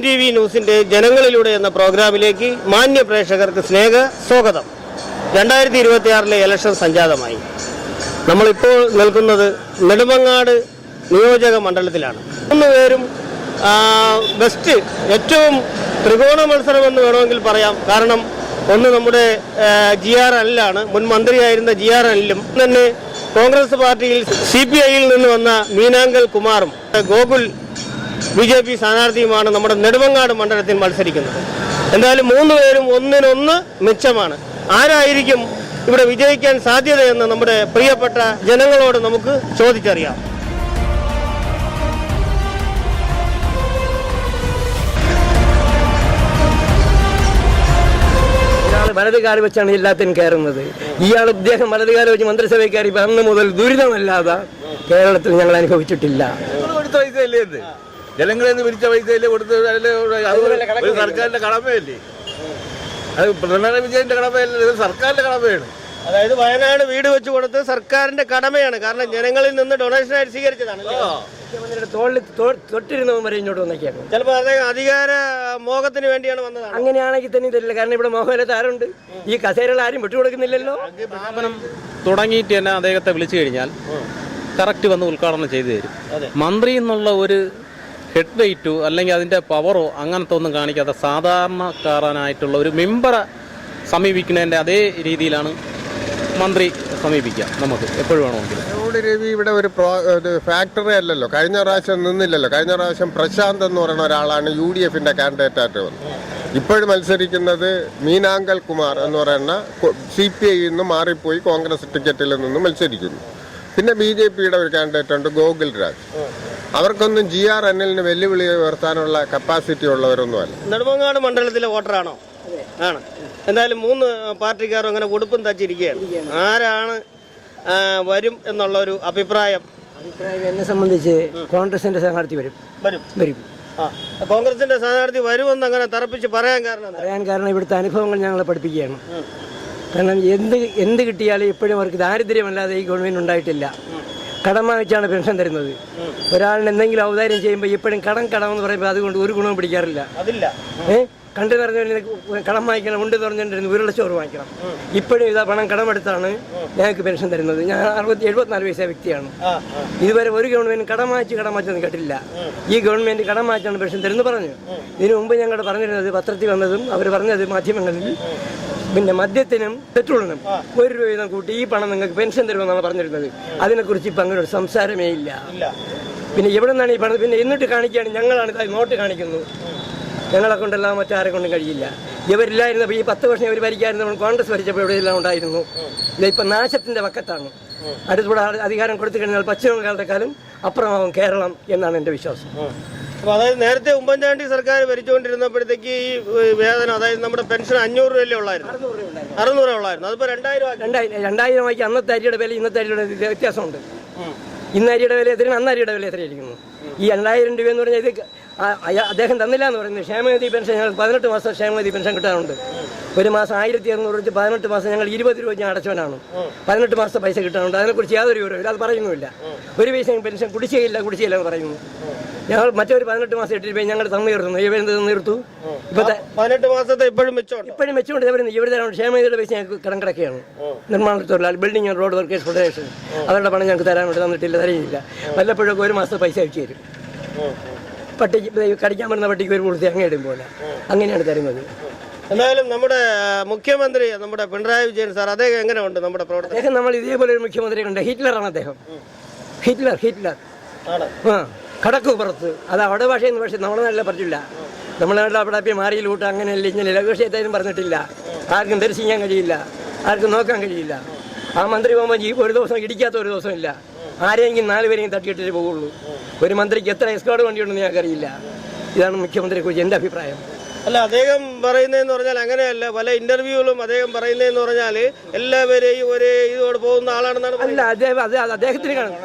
TV ന്യൂസിന്റെ ജനങ്ങളിലൂടെ എന്ന പ്രോഗ്രാമിലേക്ക് മാന്യ പ്രേക്ഷകർക്ക് സ്വാഗതം. 2026 ഇലക്ഷൻ സംജാതമായി. നമ്മളിപ്പോൾ നിൽക്കുന്നത് നെടുമങ്ങാട് നിയോജക മണ്ഡലത്തിലാണ്. 3 പേരും ബെസ്റ്റ് ഏറ്റവും ത്രികോണ മത്സരമെന്ന് വേണമെങ്കിൽ പറയാം. കാരണം ഒന്ന് നമ്മുടെ GR അനിലാണ്, മുൻ മന്ത്രിയായിരുന്ന GR അനിലും തന്നെ കോൺഗ്രസ് പാർട്ടിയിൽ CPI-യിൽ നിന്ന് വന്ന മീനാങ്കൽ കുമാറും ഗോകുൽ BJP സ്ഥാനാർത്ഥിയുമാണ് നമ്മുടെ നെടുമങ്ങാട് മണ്ഡലത്തിൽ മത്സരിക്കുന്നത്. എന്തായാലും 3 പേരും ഒന്നിനൊന്ന് മെച്ചമാണ്. ആരായിരിക്കും ഇവിടെ വിജയിക്കാൻ സാധ്യതയെന്ന് നമ്മുടെ പ്രിയപ്പെട്ട ജനങ്ങളോട് നമുക്ക് ചോദിച്ചറിയാം. വലതുകാല് വെച്ചാണ് എല്ലാത്തിനും കയറുന്നത്. ഇദ്ദേഹം വലതുകാല് വെച്ച് മന്ത്രിസഭയിൽ കയറി അന്ന് മുതൽ ദുരിതമല്ലാതെ കേരളത്തിൽ ഞങ്ങൾ അനുഭവിച്ചിട്ടില്ല. ജനങ്ങളിൽ നിന്ന് പിരിച്ച പൈസയില്ലേ കൊടുത്ത് സർക്കാരിന്റെ കടമയല്ലേ? അത് പിണറായി വിജയന്റെ കടമയല്ല, ഇത് സർക്കാരിന്റെ കടമയാണ്. അതായത് വയനാട് വീട് വെച്ച് കൊടുത്ത് സർക്കാരിന്റെ കടമയാണ്. കാരണം ജനങ്ങളിൽ നിന്ന് ഡൊണേഷനായിട്ട് സ്വീകരിച്ചതാണ്. തൊട്ടിരുന്നവൻ വരെ ഇങ്ങോട്ട് വന്നേക്കാണ്. ചിലപ്പോൾ അദ്ദേഹം അധികാര മോഹത്തിന് വേണ്ടിയാണ് വന്നതാണ്. അങ്ങനെയാണെങ്കിൽ തന്നെ തരില്ല. കാരണം ഇവിടെ മോഹൻലാൽ താരമുണ്ട്. ഈ കസേരകൾ ആരും വിട്ടുകൊടുക്കുന്നില്ലല്ലോ. സ്ഥാപനം തുടങ്ങിയിട്ട് തന്നെ അദ്ദേഹത്തെ വിളിച്ചു കഴിഞ്ഞാൽ കറക്റ്റ് വന്ന് ഉദ്ഘാടനം ചെയ്തു തരും. മന്ത്രി എന്നുള്ള ഒരു ഹെഡ് വെയിറ്റോ അല്ലെങ്കിൽ അതിൻ്റെ പവറോ അങ്ങനത്തെ ഒന്നും കാണിക്കാതെ സാധാരണക്കാരനായിട്ടുള്ള ഒരു മെമ്പറെ സമീപിക്കുന്നതിൻ്റെ അതേ രീതിയിലാണ് മന്ത്രി സമീപിക്കുക. നമുക്ക് എപ്പോഴും വേണമെങ്കിലും രവി ഇവിടെ ഒരു ഫാക്ടറി അല്ലല്ലോ. കഴിഞ്ഞ പ്രാവശ്യം നിന്നില്ലല്ലോ. കഴിഞ്ഞ പ്രാവശ്യം പ്രശാന്ത് എന്ന് പറയുന്ന ഒരാളാണ് UDF-ന്റെ കാൻഡിഡേറ്റായിട്ട് വന്നത്. ഇപ്പോഴും മത്സരിക്കുന്നത് മീനാങ്കൽ കുമാർ എന്ന് പറയുന്ന CPI-യിൽ നിന്ന് മാറിപ്പോയി കോൺഗ്രസ് ടിക്കറ്റിൽ നിന്ന് മത്സരിക്കുന്നു. പിന്നെ BJP-യുടെ ഒരു കാൻഡിഡേറ്റ് ഉണ്ട്, ഗോകുൽ രാജ്. അവർക്കൊന്നും GR അനിലിന് വെല്ലുവിളി ഉയർത്താനുള്ള കപ്പാസിറ്റി ഉള്ളവരൊന്നുമല്ല. നെടുമങ്ങാട് മണ്ഡലത്തിലെ വോട്ടറാണോ? ആണ്. എന്തായാലും 3 പാർട്ടിക്കാരും അങ്ങനെ ഉടുപ്പും തച്ചിരിക്കുകയാണ്. ആരാണ് വരും എന്നുള്ള ഒരു അഭിപ്രായം എന്നെ സംബന്ധിച്ച് കോൺഗ്രസിന്റെ സ്ഥാനാർത്ഥി വരും. കോൺഗ്രസിന്റെ സ്ഥാനാർത്ഥി വരുമെന്ന് അങ്ങനെ തറപ്പിച്ച് പറയാൻ കാരണം ഇവിടുത്തെ അനുഭവങ്ങൾ ഞങ്ങളെ പഠിപ്പിക്കുകയാണ്. കാരണം എന്ത് കിട്ടിയാലും ഇപ്പോഴും അവർക്ക് ദാരിദ്ര്യമല്ലാതെ ഈ ഗവൺമെന്റ് ഉണ്ടായിട്ടില്ല. കടം വാങ്ങിച്ചാണ് പെൻഷൻ തരുന്നത്. ഒരാളിന് എന്തെങ്കിലും ഔദാര്യം ചെയ്യുമ്പോൾ ഇപ്പോഴും കടമെന്ന് പറയുമ്പോൾ അതുകൊണ്ട് ഒരു ഗുണവും പിടിക്കാറില്ല. കണ്ടു നിറഞ്ഞ കടം വാങ്ങിക്കണം, ഉണ്ട് നിറഞ്ഞിരുന്നു ഉരുളച്ചോറ് വാങ്ങിക്കണം. ഇപ്പോഴും ഇതാ പണം കടമെടുത്താണ് ഞങ്ങൾക്ക് പെൻഷൻ തരുന്നത്. ഞാൻ 74 വയസ്സായ വ്യക്തിയാണ്. ഇതുവരെ ഒരു ഗവൺമെന്റ് കടം വാങ്ങിച്ചെന്ന് കേട്ടില്ല. ഈ ഗവൺമെന്റ് കടം വാങ്ങിച്ചാണ് പെൻഷൻ തരുന്നു പറഞ്ഞു. ഇതിനു മുമ്പ് ഞങ്ങൾ പറഞ്ഞിരുന്നത്, പത്രത്തിൽ വന്നതും അവർ പറഞ്ഞത് മാധ്യമങ്ങളിൽ, പിന്നെ മദ്യത്തിനും പെട്രോളിനും 1 രൂപ വീതം കൂട്ടി ഈ പണം നിങ്ങൾക്ക് പെൻഷൻ തരുമെന്നാണ് പറഞ്ഞിരുന്നത്. അതിനെക്കുറിച്ച് ഇപ്പം അങ്ങനെ ഒരു സംസാരമേ ഇല്ല. പിന്നെ എവിടെ നിന്നാണ് ഈ പണം? പിന്നെ എന്നിട്ട് കാണിക്കുകയാണ് ഞങ്ങളാണ് നോട്ട് കാണിക്കുന്നു. ഞങ്ങളെ കൊണ്ടെല്ലാം മറ്റാരെ കൊണ്ടും കഴിയില്ല. ഇവരില്ലായിരുന്നപ്പോൾ ഈ 10 വർഷം ഇവർ ഭരിക്കാതിരുന്നപ്പോൾ കോൺഗ്രസ് ഭരിച്ചപ്പോൾ എവിടെയെല്ലാം ഉണ്ടായിരുന്നു. ഇതിപ്പം നാശത്തിന്റെ പക്കത്താണ്. അടുത്തൂടെ അധികാരം കൊടുത്തു കഴിഞ്ഞാൽ പശ്ചിമ ബംഗാളിന്റെ കാലം അപ്പുറമാവും കേരളം എന്നാണ് എൻ്റെ വിശ്വാസം. അപ്പോൾ അതായത് നേരത്തെ ഉമ്മൻചാണ്ടി സർക്കാർ ഭരിച്ചുകൊണ്ടിരുന്നപ്പോഴത്തേക്ക് ഈ വേതനം, അതായത് നമ്മുടെ പെൻഷൻ 500 രൂപയല്ലേ ഉള്ളായിരുന്നു, 600 രൂപ ഉള്ളായിരുന്നു. അതിപ്പോൾ 2000 ആക്കി. അന്നത്തെ അരിയുടെ വില ഇന്നത്തെ അരിയുടെ വ്യത്യാസമുണ്ട്. ഇന്ന് അരിയുടെ വില എത്രയാണ്, അന്ന് അരിയുടെ വില എത്രയായിരിക്കുന്നു? ഈ 2000 രൂപ എന്ന് പറഞ്ഞാൽ ഇത് അദ്ദേഹം തന്നില്ല എന്ന് പറയുന്നത്. ക്ഷേമനിധി പെൻഷൻ ഞങ്ങൾ 18 മാസം ക്ഷേമനിധി പെൻഷൻ കിട്ടാറുണ്ട്. ഒരു മാസം 1200 വെച്ച് 18 മാസം ഞങ്ങൾ 20 രൂപ ഞാൻ അടച്ചവനാണ്. 18 മാസത്തെ പൈസ കിട്ടാറുണ്ട്. അതിനെക്കുറിച്ച് യാതൊരു വിവരമില്ല. അത് പറയുന്നുമില്ല. ഒരു പൈസ പെൻഷൻ കുടിശ്ശികയില്ല എന്ന് പറയുന്നു. ഞങ്ങൾ മറ്റൊരു 18 മാസം 8 രൂപ ഞങ്ങൾ തന്നിരുന്നു. നിർത്തൂ. ഇപ്പൊ 18 മാസത്തെ ഇപ്പോഴും മെച്ചമുണ്ട്. ഇവർ തരാണ്ട് ക്ഷേമനിധിയുടെ പൈസ ഞങ്ങൾക്ക് കടം കിടക്കുകയാണ്. നിർമ്മാണ തൊഴിലാളി, building and road workers federation, അവരുടെ പണം ഞങ്ങൾക്ക് തരാനുണ്ട്. തരില്ല. വല്ലപ്പോഴൊക്കെ 1 മാസത്തെ പൈസ അയച്ചു തരും. പട്ടിക്ക് കടിക്കാൻ പറ്റുന്ന പട്ടിക്ക് ഒരു കൊടുത്ത് അങ്ങ് ഇടും പോലെ അങ്ങനെയാണ് തരുന്നത്. എന്തായാലും നമ്മുടെ മുഖ്യമന്ത്രി, നമ്മുടെ പിണറായി വിജയൻ സാർ, അദ്ദേഹം എങ്ങനെയുണ്ട് നമ്മുടെ പ്രവർത്തനം? അദ്ദേഹം നമ്മൾ ഇതേപോലെ ഒരു മുഖ്യമന്ത്രി ഉണ്ട്. ഹിറ്റ്ലറാണ് അദ്ദേഹം. ഹിറ്റ്ലർ കടക്കു പുറത്ത്. അത് അവിടെ ഭാഷയെന്ന്. പക്ഷേ നമ്മളെ നല്ല പറഞ്ഞില്ല. നമ്മളെ അവിടെ മാറിയിലൂട്ട് അങ്ങനെയല്ല ഇങ്ങനെ ലഘുഷയത്തായാലും പറഞ്ഞിട്ടില്ല. ആർക്കും ദർശിക്കാൻ കഴിയില്ല, ആർക്കും നോക്കാൻ കഴിയില്ല. ആ മന്ത്രി പോകുമ്പോൾ ഒരു ദിവസം ഇടിക്കാത്ത ഒരു ദിവസമില്ല. ആരെങ്കിലും 4 പേരെയും തട്ടിയിട്ടേ പോകുള്ളൂ. ഒരു മന്ത്രിക്ക് എത്ര എസ്കോർട്ട് വണ്ടിയുണ്ടെന്ന് ഞങ്ങൾക്കറിയില്ല. ഇതാണ് മുഖ്യമന്ത്രിയെ കുറിച്ച് എൻ്റെ അഭിപ്രായം. അല്ല, അദ്ദേഹം പറയുന്നതെന്ന് പറഞ്ഞാൽ അങ്ങനെയല്ല. പല ഇന്റർവ്യൂകളും അദ്ദേഹം പറയുന്നതെന്ന് പറഞ്ഞാൽ എല്ലാവരെയും ഒരേ ഇതോട് പോകുന്ന ആളാണെന്നാണ്. അല്ല, അദ്ദേഹത്തിന് കാണും.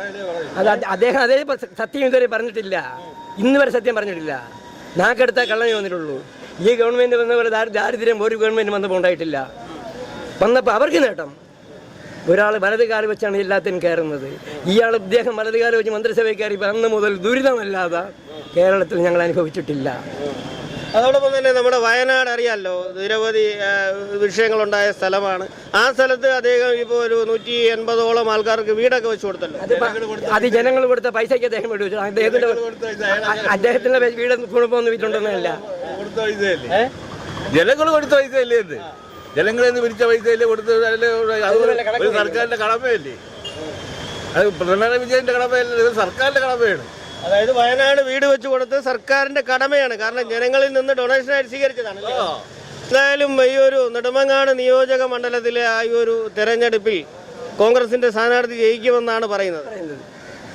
അദ്ദേഹം അതേ സത്യം ഇതുവരെ പറഞ്ഞിട്ടില്ല. ഇന്ന് വരെ സത്യം പറഞ്ഞിട്ടില്ല. നാക്കെടുത്താൽ കള്ളനെ വന്നിട്ടുള്ളൂ. ഈ ഗവൺമെന്റ് വന്നവരെ ദാരിദ്ര്യം ഒരു ഗവൺമെന്റ് വന്നപ്പോൾ ഉണ്ടായിട്ടില്ല. വന്നപ്പോൾ അവർക്ക് നേട്ടം. ഒരാൾ വലതുകാല് വെച്ചാണ് എല്ലാത്തിനും കയറുന്നത്. ഇദ്ദേഹം വലതുകാല് വെച്ച് മന്ത്രിസഭയിൽ കയറി അന്ന് മുതൽ ദുരിതമല്ലാതെ കേരളത്തിൽ ഞങ്ങൾ അനുഭവിച്ചിട്ടില്ല. അതോടൊപ്പം തന്നെ നമ്മുടെ വയനാട് അറിയാമല്ലോ, നിരവധി വിഷയങ്ങളുണ്ടായ സ്ഥലമാണ്. ആ സ്ഥലത്ത് അദ്ദേഹം ഇപ്പോൾ ഒരു 180ഓളം ആൾക്കാർക്ക് വീടൊക്കെ വെച്ച് കൊടുത്തല്ലോ. അത് ജനങ്ങൾ കൊടുത്ത പൈസയ്ക്ക് അദ്ദേഹം മേടിച്ചു. അദ്ദേഹത്തിന്റെ വീട് കുടുംബമൊന്നും വീട്ടുണ്ടെന്നല്ല, ജനങ്ങൾ കൊടുത്ത പൈസയല്ലേ ഇത്? ജനങ്ങളിൽ നിന്ന് പിരിച്ച പൈസയല്ലേ കൊടുത്തത്? ഒരു സർക്കാരിന്റെ കടമയല്ലേ അത്? പിണറായി വിജയന്റെ കടമയല്ലേ, ഇത് സർക്കാരിന്റെ കടമയാണ്. അതായത് വയനാട് വീട് വെച്ച് കൊടുത്ത് സർക്കാരിന്റെ കടമയാണ്, കാരണം ജനങ്ങളിൽ നിന്ന് ഡൊണേഷനായിട്ട് സ്വീകരിച്ചതാണ്. എന്തായാലും ഈ ഒരു നെടുമങ്ങാട് നിയോജക മണ്ഡലത്തിലെ ആ ഈ ഒരു തെരഞ്ഞെടുപ്പിൽ കോൺഗ്രസിന്റെ സ്ഥാനാർത്ഥി ജയിക്കുമെന്നാണ് പറയുന്നത്.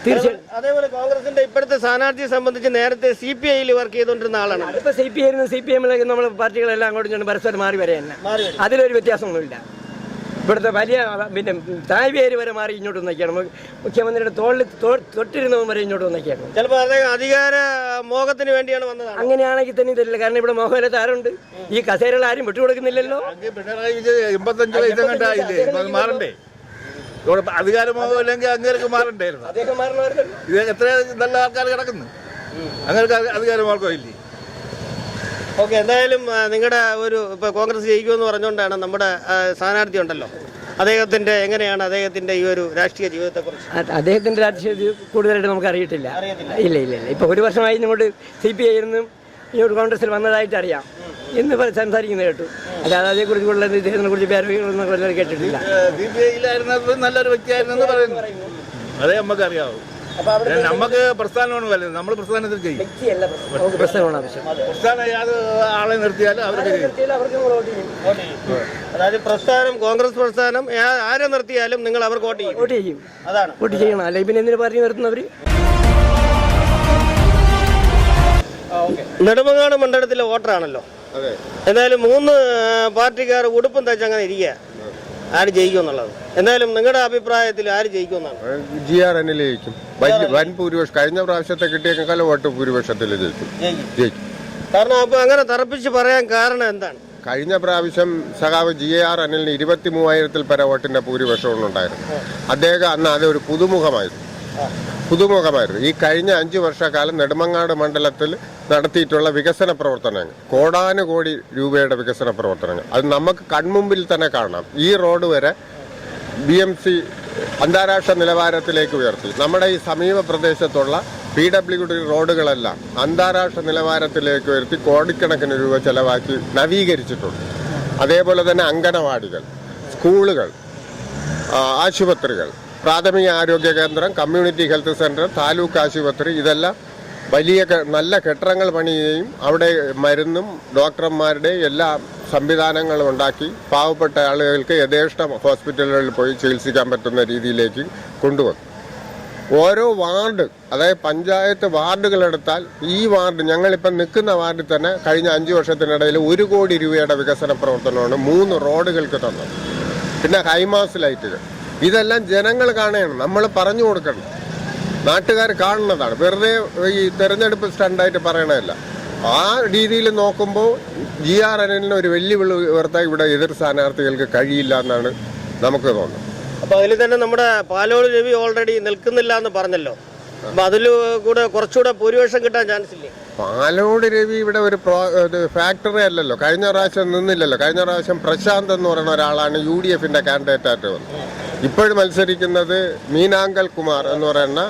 തീർച്ചയായും. അതേപോലെ കോൺഗ്രസിന്റെ ഇപ്പോഴത്തെ സ്ഥാനാർത്ഥിയെ സംബന്ധിച്ച് നേരത്തെ CPIയിൽ വർക്ക് ചെയ്തുകൊണ്ടിരുന്ന ആളാണ്. ഇപ്പൊ CPM നമ്മൾ പാർട്ടികളെല്ലാം അങ്ങോട്ടും പരസ്പരം മാറി വരെ തന്നെ, അതിലൊരു വ്യത്യാസമൊന്നുമില്ല. ഇവിടുത്തെ വലിയ പിന്നെ തായ്വേര് വരെ മാറി ഇങ്ങോട്ട് വന്നേക്കാണ്. മുഖ്യമന്ത്രിയുടെ തൊട്ടിരുന്നവൻ വരെ ഇങ്ങോട്ട് വന്നേക്കാണ്. ചിലപ്പോൾ അദ്ദേഹം അധികാര മോഹത്തിന് വേണ്ടിയാണ് വന്നതാണ്. അങ്ങനെയാണെങ്കിൽ തന്നെ തരില്ല, കാരണം ഇവിടെ മോഹൻലാൽ ആരുണ്ട്, ഈ കസേരകൾ ആരും വിട്ടുകൊടുക്കുന്നില്ലല്ലോ. പിണറായി വിജയൻ 85 വയസ്സും കണ്ടായില്ലേ, മാറണ്ടേ? അധികാരമോഹം അല്ലെങ്കിൽ അങ്ങേർക്ക് മാറണ്ടായിരുന്നു. അദ്ദേഹം മാറണമായിരുന്നു. ഇത് എത്ര നല്ല ആൾക്കാർ കിടക്കുന്നു, അങ്ങേർക്ക് അധികാരമാർഗം ഇല്ലേ? ഓക്കെ, എന്തായാലും നിങ്ങളുടെ ഒരു ഇപ്പോൾ കോൺഗ്രസ് ജയിക്കുമെന്ന് പറഞ്ഞുകൊണ്ടാണ് നമ്മുടെ സ്ഥാനാർത്ഥി ഉണ്ടല്ലോ, അദ്ദേഹത്തിന്റെ എങ്ങനെയാണ് അദ്ദേഹത്തിന്റെ ഈ ഒരു രാഷ്ട്രീയ ജീവിതത്തെക്കുറിച്ച്? അദ്ദേഹത്തിന്റെ രാഷ്ട്രീയ കൂടുതലായിട്ട് നമുക്ക് അറിയിട്ടില്ല. ഇല്ല ഇല്ല ഇല്ല ഇപ്പൊ 1 വർഷമായി ഇങ്ങോട്ട് CPI ഇങ്ങോട്ട് കോൺഗ്രസിൽ വന്നതായിട്ട് അറിയാം എന്ന് സംസാരിക്കുന്നത് കേട്ടു. അല്ലാതെ അതേക്കുറിച്ച് കൂടുതൽ ഇദ്ദേഹത്തിനെ കുറിച്ച് പേരൊന്നും കേട്ടിട്ടില്ല. CPIയിലായിരുന്നത് നല്ലൊരു വ്യക്തിയായിരുന്നു പറയുന്നു, അതേ നമുക്ക് അറിയാവൂ. നമുക്ക് പ്രസ്ഥാനമാണ് വലുത്, നമ്മൾ പ്രസ്ഥാനത്തിൽ ചെയ്യും. പ്രസ്ഥാനമാണ് ആവശ്യം. പ്രസ്ഥാനം ഏത് ആളെ നിർത്തിയാലും അവർക്ക് അതായത് പ്രസ്ഥാനം, കോൺഗ്രസ് പ്രസ്ഥാനം ആരെ നിർത്തിയാലും നിങ്ങൾ അവർക്ക് വോട്ട് ചെയ്യും. അതാണ് വോട്ട് ചെയ്യണം, അല്ലെങ്കിൽ പിന്നെ എന്തിനു പാർട്ടി നിർത്തുന്നവര്? നെടുമങ്ങാട് മണ്ഡലത്തിലെ വോട്ടറാണല്ലോ. എന്തായാലും 3 പാർട്ടിക്കാർ ഉടുപ്പും തയ്ച്ച് അങ്ങനെ ഇരിക്കുക, ആര് ജയിക്കും എന്നുള്ളത്. എന്തായാലും നിങ്ങളുടെ അഭിപ്രായത്തിൽ ആര് ജയിക്കുമെന്നാണ്? GR അനിൽ ജയിക്കും. വൻ ഭൂരിപക്ഷം, കഴിഞ്ഞ പ്രാവശ്യത്തെ കിട്ടിയേക്കാൾ വോട്ട് ഭൂരിപക്ഷത്തിൽ ജയിക്കും. കാരണം അപ്പൊ അങ്ങനെ തറപ്പിച്ച് പറയാൻ കാരണം എന്താണ്? കഴിഞ്ഞ പ്രാവശ്യം സഖാവ് GR അനിലിന് 23,000-ൽ പര വോട്ടിന്റെ ഭൂരിപക്ഷം ഉണ്ടായിരുന്നു. അദ്ദേഹം അന്ന് അതൊരു പുതുമുഖമായിരുന്നു. ഈ കഴിഞ്ഞ 5 വർഷക്കാലം നെടുമങ്ങാട് മണ്ഡലത്തിൽ നടത്തിയിട്ടുള്ള വികസന പ്രവർത്തനങ്ങൾ, കോടാനുകോടി രൂപയുടെ വികസന പ്രവർത്തനങ്ങൾ, അത് നമുക്ക് കൺമുമ്പിൽ തന്നെ കാണാം. ഈ റോഡ് വരെ BMC അന്താരാഷ്ട്ര നിലവാരത്തിലേക്ക് ഉയർത്തി. നമ്മുടെ ഈ സമീപ പ്രദേശത്തുള്ള PWD റോഡുകളെല്ലാം അന്താരാഷ്ട്ര നിലവാരത്തിലേക്ക് ഉയർത്തി കോടിക്കണക്കിന് രൂപ ചെലവാക്കി നവീകരിച്ചിട്ടുണ്ട്. അതേപോലെ തന്നെ അംഗനവാടികൾ, സ്കൂളുകൾ, ആശുപത്രികൾ, പ്രാഥമിക ആരോഗ്യ കേന്ദ്രം, കമ്മ്യൂണിറ്റി ഹെൽത്ത് സെന്റർ, താലൂക്ക് ആശുപത്രി, ഇതെല്ലാം വലിയ നല്ല കെട്ടിടങ്ങൾ പണിയുകയും അവിടെ മരുന്നും ഡോക്ടർമാരുടെ എല്ലാ സംവിധാനങ്ങളും ഉണ്ടാക്കി പാവപ്പെട്ട ആളുകൾക്ക് യഥേഷ്ടം ഹോസ്പിറ്റലുകളിൽ പോയി ചികിത്സിക്കാൻ പറ്റുന്ന രീതിയിലേക്ക് കൊണ്ടുവന്നു. ഓരോ വാർഡ്, അതായത് പഞ്ചായത്ത് വാർഡുകളെടുത്താൽ ഈ വാർഡ്, ഞങ്ങളിപ്പം നിൽക്കുന്ന വാർഡിൽ തന്നെ കഴിഞ്ഞ 5 വർഷത്തിനിടയിൽ 1 കോടി രൂപയുടെ വികസന പ്രവർത്തനമാണ് 3 റോഡുകൾക്ക് തന്നത്. പിന്നെ ഹൈമാസ് ലൈറ്റുകൾ, ഇതെല്ലാം ജനങ്ങൾ കാണുകയാണ്, നമ്മൾ പറഞ്ഞു കൊടുക്കണം. നാട്ടുകാർ കാണുന്നതാണ്, വെറുതെ ഈ തെരഞ്ഞെടുപ്പ് സ്റ്റണ്ടായിട്ട് പറയണതല്ല. ആ രീതിയിൽ നോക്കുമ്പോൾ GR അനിലിന് ഒരു വെല്ലുവിളി ഉയർത്താൻ ഇവിടെ എതിർ സ്ഥാനാർത്ഥികൾക്ക് കഴിയില്ല എന്നാണ് നമുക്ക് തോന്നുന്നത്. അപ്പോൾ അതിൽ തന്നെ നമ്മുടെ പാലോട് രവി ഓൾറെഡി നിൽക്കുന്നില്ല എന്ന് പറഞ്ഞല്ലോ, അപ്പോൾ അതിൽ കൂടെ കുറച്ചുകൂടെ ഭൂരിപക്ഷം കിട്ടാൻ ചാൻസ് ഇല്ലേ? പാലോട് രവി ഇവിടെ ഒരു ഫാക്ടറി അല്ലല്ലോ, കഴിഞ്ഞ പ്രാവശ്യം നിന്നില്ലല്ലോ. കഴിഞ്ഞ പ്രാവശ്യം പ്രശാന്ത് എന്ന് പറയുന്ന ഒരാളാണ് UDFന്റെ കാൻഡിഡേറ്റായിട്ട് വന്നത്. ഇപ്പോഴും മത്സരിക്കുന്നത് മീനാങ്കൽ കുമാർ എന്ന് പറയുന്ന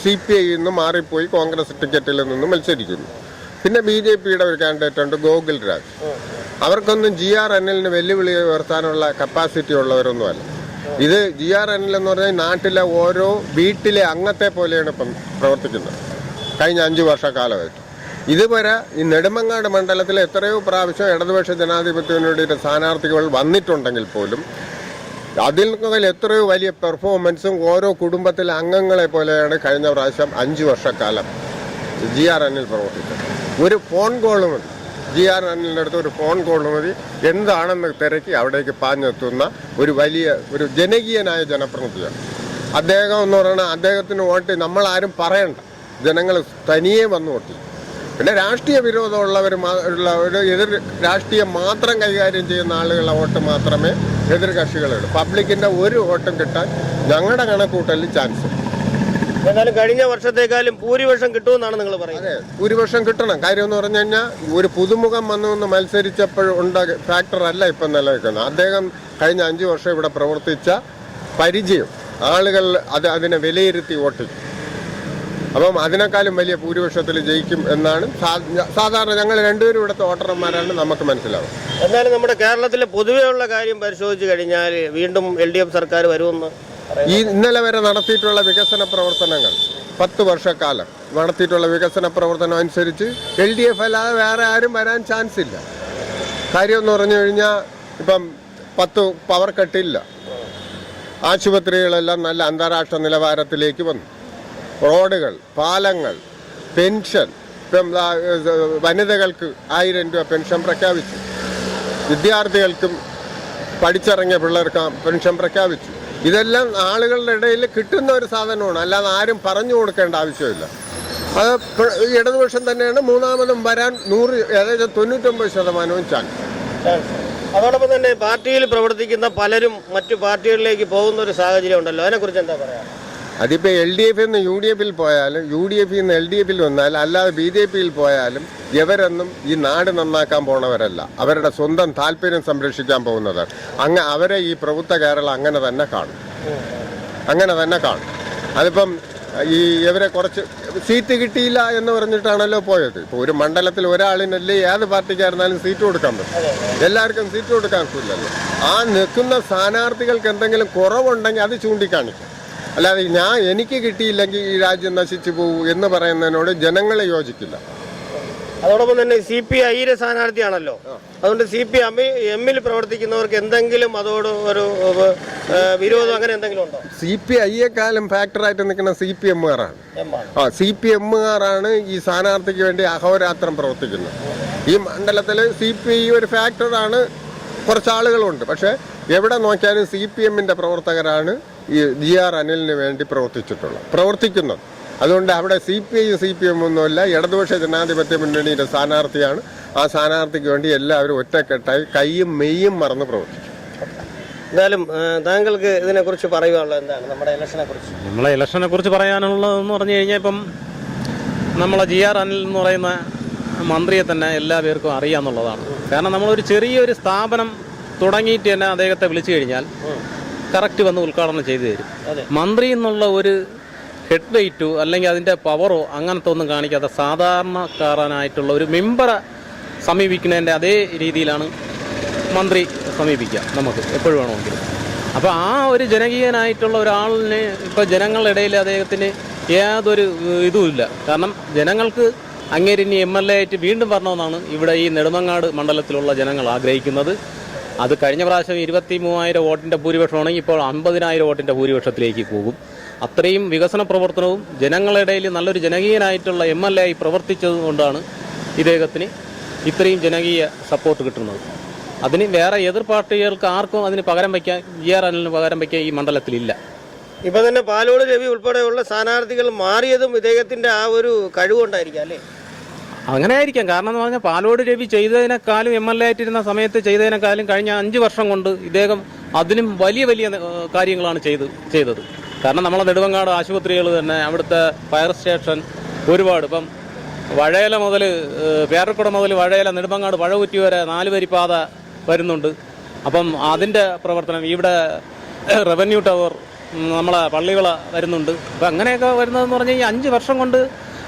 CPIയിൽ നിന്ന് മാറിപ്പോയി കോൺഗ്രസ് ടിക്കറ്റിൽ നിന്നും മത്സരിക്കുന്നു. പിന്നെ BJPയുടെ ഒരു കാൻഡിഡേറ്റ് ഉണ്ട്, ഗോകുൽ രാജ്. അവർക്കൊന്നും GR അനിലിന് വെല്ലുവിളി ഉയർത്താനുള്ള കപ്പാസിറ്റി ഉള്ളവരൊന്നുമല്ല. ഇത് GR അനിൽ എന്ന് പറഞ്ഞാൽ നാട്ടിലെ ഓരോ വീട്ടിലെ അംഗത്തെ പോലെയാണ് ഇപ്പം പ്രവർത്തിക്കുന്നത് കഴിഞ്ഞ 5 വർഷക്കാലമായിട്ട്. ഇതുവരെ ഈ നെടുമങ്ങാട് മണ്ഡലത്തിൽ എത്രയോ പ്രാവശ്യം ഇടതുപക്ഷ ജനാധിപത്യത്തിന് വേണ്ടിയിട്ട് സ്ഥാനാർത്ഥികൾ വന്നിട്ടുണ്ടെങ്കിൽ പോലും അതിൽ എത്രയോ വലിയ പെർഫോമൻസും ഓരോ കുടുംബത്തിലെ അംഗങ്ങളെ പോലെയാണ് കഴിഞ്ഞ പ്രാവശ്യം 5 വർഷക്കാലം GR അനിൽ പ്രവർത്തിച്ചത്. ഒരു ഫോൺ കോൾ മതി, GR അനിലിൻ്റെ അടുത്ത് ഒരു ഫോൺ കോൾ മതി, എന്താണെന്ന് തിരക്കി അവിടേക്ക് പാഞ്ഞെത്തുന്ന ഒരു ജനകീയനായ ജനപ്രതിനിധിയാണ് അദ്ദേഹം എന്ന് പറയുന്നത്. അദ്ദേഹത്തിന് വോട്ട് നമ്മളാരും പറയണ്ട, ജനങ്ങൾ തനിയെ വന്ന് വോട്ട്. പിന്നെ രാഷ്ട്രീയ വിരോധമുള്ളവർ എതിർ രാഷ്ട്രീയം മാത്രം കൈകാര്യം ചെയ്യുന്ന ആളുകളുടെ വോട്ട് മാത്രമേ എതിർ കക്ഷികളുള്ളൂ. പബ്ലിക്കിൻ്റെ ഒരു വോട്ടും കിട്ടാൻ ഞങ്ങളുടെ കണക്കൂട്ടലിൽ ചാൻസ്. എന്നാലും കഴിഞ്ഞ വർഷത്തേക്കാളും ഭൂരിപക്ഷം കിട്ടുമെന്നാണ് നിങ്ങൾ പറയുന്നത്. അതെ, ഭൂരിപക്ഷം കിട്ടണം. കാര്യം എന്ന് പറഞ്ഞു കഴിഞ്ഞാൽ ഒരു പുതുമുഖം വന്നു മത്സരിച്ചപ്പോഴുണ്ട ഫാക്ടർ അല്ല ഇപ്പം നിലനിൽക്കുന്നത്. അദ്ദേഹം കഴിഞ്ഞ 5 വർഷം ഇവിടെ പ്രവർത്തിച്ച പരിചയം ആളുകൾ അതിനെ വിലയിരുത്തി വോട്ടിക്കും. അപ്പം അതിനേക്കാളും വലിയ ഭൂരിപക്ഷത്തിൽ ജയിക്കും എന്നാണ് സാധാരണ ഞങ്ങൾ രണ്ടുപേരും ഇവിടുത്തെ വോട്ടർമാരാണ് നമുക്ക് മനസ്സിലാവും. എന്നാലും നമ്മുടെ കേരളത്തിലെ പൊതുവെയുള്ള കാര്യം പരിശോധിച്ച് കഴിഞ്ഞാൽ വീണ്ടും LDF സർക്കാർ വരുമെന്ന് ഈ ഇന്നലെ വരെ നടത്തിയിട്ടുള്ള വികസന പ്രവർത്തനങ്ങൾ 10 വർഷക്കാലം നടത്തിയിട്ടുള്ള വികസന പ്രവർത്തനം അനുസരിച്ച് LDF അല്ലാതെ വേറെ ആരും വരാൻ ചാൻസ് ഇല്ല. കാര്യം എന്ന് പറഞ്ഞു കഴിഞ്ഞാൽ ഇപ്പം 10 പവർ കട്ടില്ല, ആശുപത്രികളെല്ലാം നല്ല അന്താരാഷ്ട്ര നിലവാരത്തിലേക്ക് വന്നു, റോഡുകൾ, പാലങ്ങൾ, പെൻഷൻ, ഇപ്പം വനിതകൾക്ക് 1000 രൂപ പെൻഷൻ പ്രഖ്യാപിച്ചു, വിദ്യാർത്ഥികൾക്കും പഠിച്ചിറങ്ങിയ പിള്ളേർക്ക് പെൻഷൻ പ്രഖ്യാപിച്ചു. ഇതെല്ലാം ആളുകളുടെ ഇടയിൽ കിട്ടുന്ന ഒരു സാധനമാണ്, അല്ലാതെ ആരും പറഞ്ഞു കൊടുക്കേണ്ട ആവശ്യമില്ല. അത് ഇടതുപക്ഷം തന്നെയാണ് മൂന്നാമതും വരാൻ 99% ചാൻസ്. അതോടൊപ്പം തന്നെ പാർട്ടിയിൽ പ്രവർത്തിക്കുന്ന പലരും മറ്റു പാർട്ടികളിലേക്ക് പോകുന്ന ഒരു സാഹചര്യം ഉണ്ടല്ലോ, അതിനെക്കുറിച്ച് എന്താ പറയാ? അതിപ്പോൾ LDF നിന്ന് UDF പോയാലും UDF നിന്ന് LDF വന്നാലും അല്ലാതെ BJP പോയാലും ഇവരൊന്നും ഈ നാട് നന്നാക്കാൻ പോണവരല്ല, അവരുടെ സ്വന്തം താല്പര്യം സംരക്ഷിക്കാൻ പോകുന്നതാണ്. അവരെ ഈ പ്രഭുത്വ കേരളം അങ്ങനെ തന്നെ കാണും. അതിപ്പം ഈ ഇവരെ കുറച്ച് സീറ്റ് കിട്ടിയില്ല എന്ന് പറഞ്ഞിട്ടാണല്ലോ പോയത്. ഇപ്പോൾ ഒരു മണ്ഡലത്തിൽ ഒരാളിനല്ലേ ഏത് പാർട്ടിക്കായിരുന്നാലും സീറ്റ് കൊടുക്കാൻ പറ്റും, എല്ലാവർക്കും സീറ്റ് കൊടുക്കാൻ പറ്റില്ലല്ലോ. ആ നിൽക്കുന്ന സ്ഥാനാർത്ഥികൾക്ക് എന്തെങ്കിലും കുറവുണ്ടെങ്കിൽ അത് ചൂണ്ടിക്കാണിക്കും. അല്ലാതെ എനിക്ക് കിട്ടിയില്ലെങ്കിൽ ഈ രാജ്യം നശിച്ചു പോകും എന്ന് പറയുന്നതിനോട് ജനങ്ങൾ യോജിക്കില്ല. അതോടൊപ്പം തന്നെ CPI സ്ഥാനാർത്ഥിയാണല്ലോ, അതുകൊണ്ട് CPM-ൽ പ്രവർത്തിക്കുന്നവർക്ക് എന്തെങ്കിലും അതോട് ഒരു വിരോധം അങ്ങനെ എന്തെങ്കിലും ഉണ്ടോ? CPI-യെക്കാളും ഫാക്ടറായിട്ട് നിൽക്കുന്ന CPM-കാരാണ്. CPM-കാരാണ് ഈ സ്ഥാനാർത്ഥിക്ക് വേണ്ടി അഹോരാത്രം പ്രവർത്തിക്കുന്നത്. ഈ മണ്ഡലത്തിൽ CPI ഒരു ഫാക്ടറാണ്, കുറച്ച് ആളുകളുണ്ട്. പക്ഷേ എവിടെ നോക്കിയാലും CPM-ന്റെ പ്രവർത്തകരാണ് ഈ GR അനിലിന് വേണ്ടി പ്രവർത്തിക്കുന്നത്. അതുകൊണ്ട് അവിടെ CPM ഒന്നുമല്ല, ഇടതുപക്ഷ ജനാധിപത്യ മുന്നണിയുടെ സ്ഥാനാർത്ഥിയാണ്. ആ സ്ഥാനാർത്ഥിക്ക് വേണ്ടി എല്ലാവരും ഒറ്റക്കെട്ടായി കൈയും മെയ്യും മറന്ന് പ്രവർത്തിക്കും. എന്തായാലും താങ്കൾക്ക് ഇതിനെക്കുറിച്ച് പറയുവാനുള്ളത് എന്താണ്? നമ്മളെ ഇലക്ഷനെ കുറിച്ച് പറയാനുള്ളതെന്ന് പറഞ്ഞു കഴിഞ്ഞാൽ ഇപ്പം നമ്മളെ GR അനിൽ എന്ന് പറയുന്ന മന്ത്രിയെ തന്നെ എല്ലാ പേർക്കും അറിയാമെന്നുള്ളതാണ്. കാരണം നമ്മളൊരു ചെറിയൊരു സ്ഥാപനം തുടങ്ങിയിട്ട് തന്നെ അദ്ദേഹത്തെ വിളിച്ചു കഴിഞ്ഞാൽ കറക്റ്റ് വന്ന് ഉദ്ഘാടനം ചെയ്തു തരും. മന്ത്രി എന്നുള്ള ഒരു ഹെഡ് വെയിറ്റോ അല്ലെങ്കിൽ അതിൻ്റെ പവറോ അങ്ങനത്തെ ഒന്നും കാണിക്കാതെ സാധാരണക്കാരനായിട്ടുള്ള ഒരു മെമ്പറെ സമീപിക്കുന്നതിൻ്റെ അതേ രീതിയിലാണ് മന്ത്രി സമീപിക്കുക നമുക്ക് എപ്പോഴും വേണമെങ്കിലും. അപ്പോൾ ആ ഒരു ജനകീയനായിട്ടുള്ള ഒരാളിന് ഇപ്പോൾ ജനങ്ങളുടെ ഇടയിൽ അദ്ദേഹത്തിന് യാതൊരു ഇതുമില്ല. കാരണം ജനങ്ങൾക്ക് അങ്ങേരിനി MLA ആയിട്ട് വീണ്ടും വരണമെന്നാണ് ഇവിടെ ഈ നെടുമങ്ങാട് മണ്ഡലത്തിലുള്ള ജനങ്ങൾ ആഗ്രഹിക്കുന്നത്. അത് കഴിഞ്ഞ പ്രാവശ്യം 23,000 വോട്ടിൻ്റെ ഭൂരിപക്ഷമാണെങ്കിൽ ഇപ്പോൾ 50,000 വോട്ടിൻ്റെ ഭൂരിപക്ഷത്തിലേക്ക് പോകും. അത്രയും വികസന പ്രവർത്തനവും ജനങ്ങളുടെ ഇടയിൽ നല്ലൊരു ജനകീയനായിട്ടുള്ള MLA ആയി പ്രവർത്തിച്ചത് കൊണ്ടാണ് ഇദ്ദേഹത്തിന് ഇത്രയും ജനകീയ സപ്പോർട്ട് കിട്ടുന്നത്. അതിന് വേറെ എതിർ പാർട്ടികൾക്ക് ആർക്കും അതിന് പകരം വയ്ക്കാൻ GR അനിലിന് പകരം വയ്ക്കാൻ ഈ മണ്ഡലത്തിലില്ല. ഇപ്പൊ തന്നെ പാലോട് രവി ഉൾപ്പെടെയുള്ള സ്ഥാനാർത്ഥികൾ മാറിയതും ഇദ്ദേഹത്തിന്റെ ആ ഒരു കഴിവുകൊണ്ടായിരിക്കാം അല്ലേ? അങ്ങനെ ആയിരിക്കാം. കാരണം എന്ന് പറഞ്ഞാൽ പാലോട് രവി ചെയ്തതിനേക്കാളും MLA ആയിട്ടിരുന്ന സമയത്ത് ചെയ്തതിനേക്കാളും കഴിഞ്ഞ 5 വർഷം കൊണ്ട് ഇദ്ദേഹം അതിലും വലിയ വലിയ കാര്യങ്ങളാണ് ചെയ്തത്. കാരണം നമ്മളെ നെടുമങ്ങാട് ആശുപത്രികൾ തന്നെ, അവിടുത്തെ ഫയർ സ്റ്റേഷൻ, ഒരുപാട് ഇപ്പം വഴയല മുതൽ പേരക്കുട മുതൽ വഴയല നെടുമങ്ങാട് പഴകുറ്റി വരെ 4 വരി പാത വരുന്നുണ്ട്. അപ്പം അതിൻ്റെ പ്രവർത്തനം, ഇവിടെ റവന്യൂ ടവർ, നമ്മളെ പള്ളിവിള വരുന്നുണ്ട്. അപ്പം അങ്ങനെയൊക്കെ വരുന്നതെന്ന് പറഞ്ഞാൽ ഈ 5 വർഷം കൊണ്ട്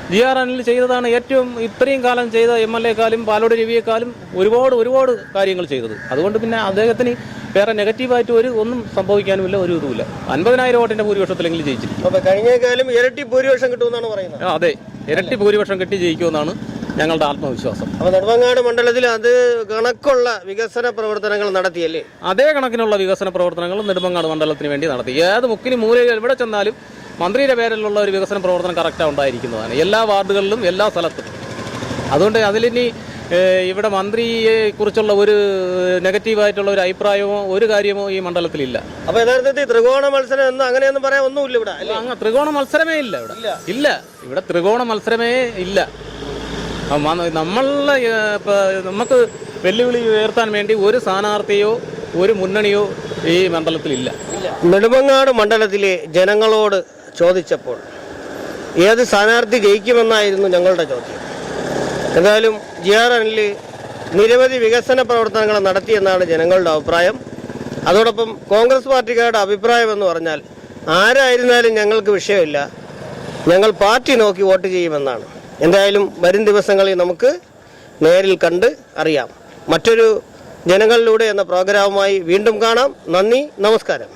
GR അനിൽ ചെയ്തതാണ് ഏറ്റവും ഇത്രയും കാലം ചെയ്ത MLA-ക്കാളും പാലോട് രവിയെക്കാളും ഒരുപാട് കാര്യങ്ങൾ ചെയ്തത്. അതുകൊണ്ട് പിന്നെ അദ്ദേഹത്തിന് വേറെ നെഗറ്റീവായിട്ട് ഒന്നും സംഭവിക്കാനുമില്ല, ഒരു ഇതുമില്ല. 50,000 വോട്ടിന്റെ ഭൂരിപക്ഷത്തിലെങ്കിലും ജയിച്ചിരിക്കും. കഴിഞ്ഞേക്കാളും ഇരട്ടി ഭൂരിപക്ഷം കിട്ടുമെന്നാണ് പറയുന്നത്. അതെ, ഇരട്ടി ഭൂരിപക്ഷം കിട്ടി ജയിക്കുമെന്നാണ് ഞങ്ങളുടെ ആത്മവിശ്വാസം. അപ്പോൾ നെടുമങ്ങാട് മണ്ഡലത്തിൽ അത് കണക്കുള്ള വികസന പ്രവർത്തനങ്ങൾ നടത്തിയല്ലേ? അതേ കണക്കിനുള്ള വികസന പ്രവർത്തനങ്ങൾ നെടുമങ്ങാട് മണ്ഡലത്തിന് വേണ്ടി നടത്തി. ഏത് മുക്കിന് മൂലയിൽ എവിടെ ചെന്നാലും മന്ത്രിയുടെ പേരിലുള്ള ഒരു വികസന പ്രവർത്തനം കറക്റ്റാണ് ഉണ്ടായിരിക്കുന്നതാണ് എല്ലാ വാർഡുകളിലും, എല്ലാ സ്ഥലത്തും. അതുകൊണ്ട് അതിലിനി ഇവിടെ മന്ത്രിയെ കുറിച്ചുള്ള ഒരു നെഗറ്റീവായിട്ടുള്ള ഒരു അഭിപ്രായമോ ഒരു കാര്യമോ ഈ മണ്ഡലത്തിലില്ല. അപ്പോൾ യഥാർത്ഥത്തിൽ ത്രികോണ മത്സരം എന്ന് അങ്ങനെയൊന്നും പറയാൻ ഒന്നുമില്ല ഇവിടെ. അങ്ങ് ത്രികോണ മത്സരമേ ഇല്ല ഇവിടെ ത്രികോണ മത്സരമേ ഇല്ല. നമുക്ക് വെല്ലുവിളി ഉയർത്താൻ വേണ്ടി ഒരു സ്ഥാനാർത്ഥിയോ ഒരു മുന്നണിയോ ഈ മണ്ഡലത്തിലില്ല. നെടുമങ്ങാട് മണ്ഡലത്തിലെ ജനങ്ങളോട് ചോദിച്ചപ്പോൾ ഏത് സ്ഥാനാർത്ഥി ജയിക്കുമെന്നായിരുന്നു ഞങ്ങളുടെ ചോദ്യം. എന്തായാലും GR അനിൽ നിരവധി വികസന പ്രവർത്തനങ്ങൾ നടത്തിയെന്നാണ് ജനങ്ങളുടെ അഭിപ്രായം. അതോടൊപ്പം കോൺഗ്രസ് പാർട്ടിക്കാരുടെ അഭിപ്രായം എന്ന് പറഞ്ഞാൽ ആരായിരുന്നാലും ഞങ്ങൾക്ക് വിഷയമില്ല, ഞങ്ങൾ പാർട്ടി നോക്കി വോട്ട് ചെയ്യുമെന്നാണ്. എന്തായാലും വരും ദിവസങ്ങളിൽ നമുക്ക് നേരിൽ കണ്ട് അറിയാം. മറ്റൊരു ജനങ്ങളിലൂടെ എന്ന പ്രോഗ്രാമുമായി വീണ്ടും കാണാം. നന്ദി, നമസ്കാരം.